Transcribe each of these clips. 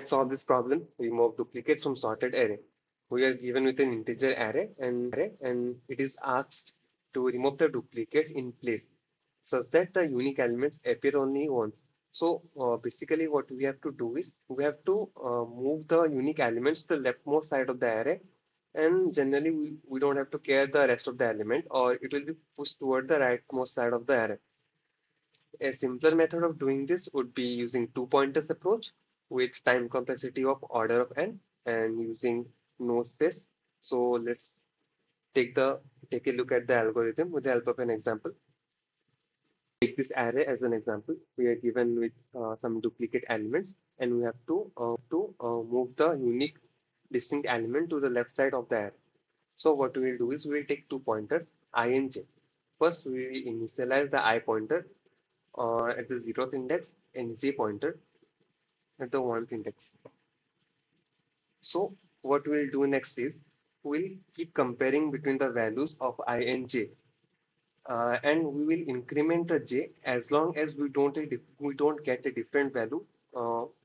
Let's solve this problem. Remove duplicates from sorted array. We are given with an integer array and it is asked to remove the duplicates in place such that the unique elements appear only once. So basically what we have to do is we have to move the unique elements to the leftmost side of the array, and generally we don't have to care the rest of the element, or it will be pushed toward the rightmost side of the array. A simpler method of doing this would be using two pointers approach with time complexity of order of n and using no space. So let's take a look at the algorithm with the help of an example. Take this array as an example. We are given with some duplicate elements, and we have to move the unique distinct element to the left side of the array. So what we will do is we will take two pointers I and j. First, we will initialize the I pointer at the 0th index and j pointer at the 1th index. So what we'll do next is we'll keep comparing between the values of I and j, and we will increment the j as long as we don't get a different value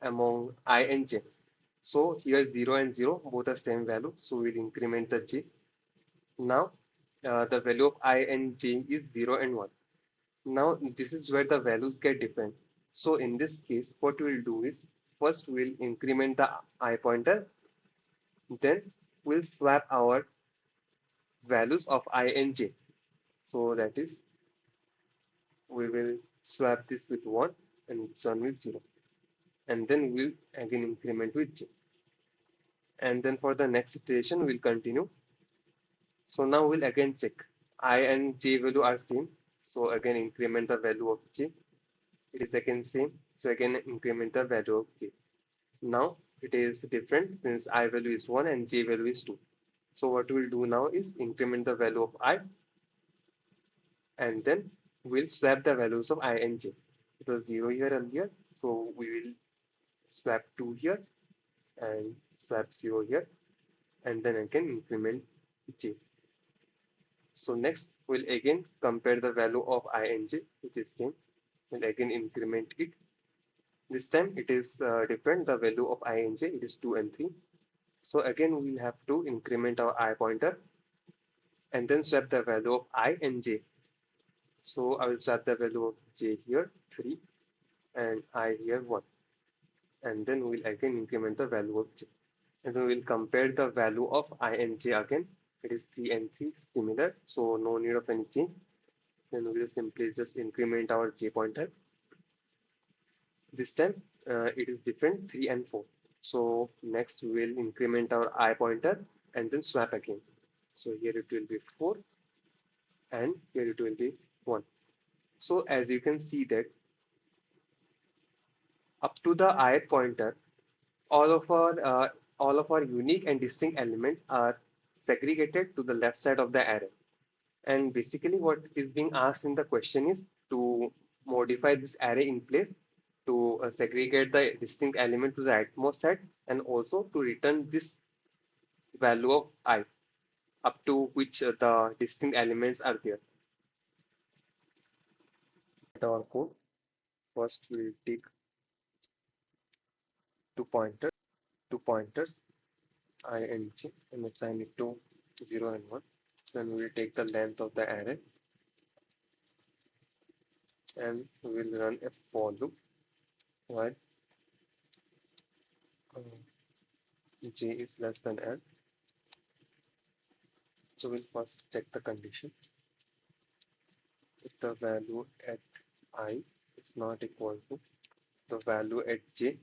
among I and j. So here 0 and 0 both are same value, so we'll increment the j. Now the value of I and j is 0 and 1. Now this is where the values get different. So in this case, what we'll do is first we'll increment the I pointer, then we'll swap our values of I and j. So that is, we will swap this with 1 and this one with 0. And then we'll again increment with j. And then for the next iteration, we'll continue. So now we'll again check. I and j value are same. So again increment the value of j. It is again same. So again increment the value of j. Now it is different since I value is 1 and j value is 2. So what we'll do now is increment the value of I, and then we'll swap the values of I and j. It was 0 here earlier, so we will swap 2 here and swap 0 here, and then again increment j. So next we'll again compare the value of I and j, which is same. We'll again increment it. This time it is different. The value of I and j, it is 2 and 3. So again we'll have to increment our I pointer and then swap the value of I and j. So I will swap the value of j here 3 and I here 1, and then we'll again increment the value of j, and then we'll compare the value of I and j again. It is 3 and 3 similar, so no need of any change. Then we'll simply just increment our j pointer. This time it is different, 3 and 4. So next we will increment our I pointer and then swap again. So here it will be 4 and here it will be 1. So as you can see that up to the I pointer, all of our unique and distinct elements are segregated to the left side of the array. And basically what is being asked in the question is to modify this array in place to segregate the distinct element to the rightmost side, and also to return this value of I up to which the distinct elements are there. Our code, first we'll take two pointers I and j and assign it to 0 and 1. Then we'll take the length of the array and we will run a for loop while j is less than n. So we'll first check the condition. If the value at I is not equal to the value at j,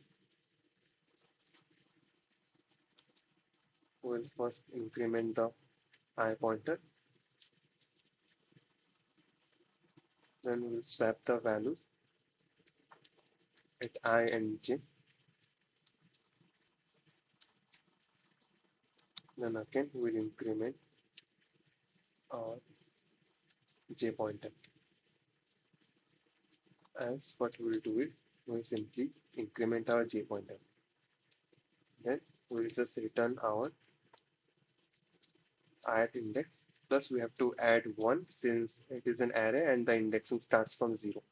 we'll first increment the I pointer, then we'll swap the values at I and j, then again we'll increment our j pointer. As what we'll do is we'll simply increment our j pointer, then we'll just return our ith index, plus we have to add 1 since it is an array and the indexing starts from 0.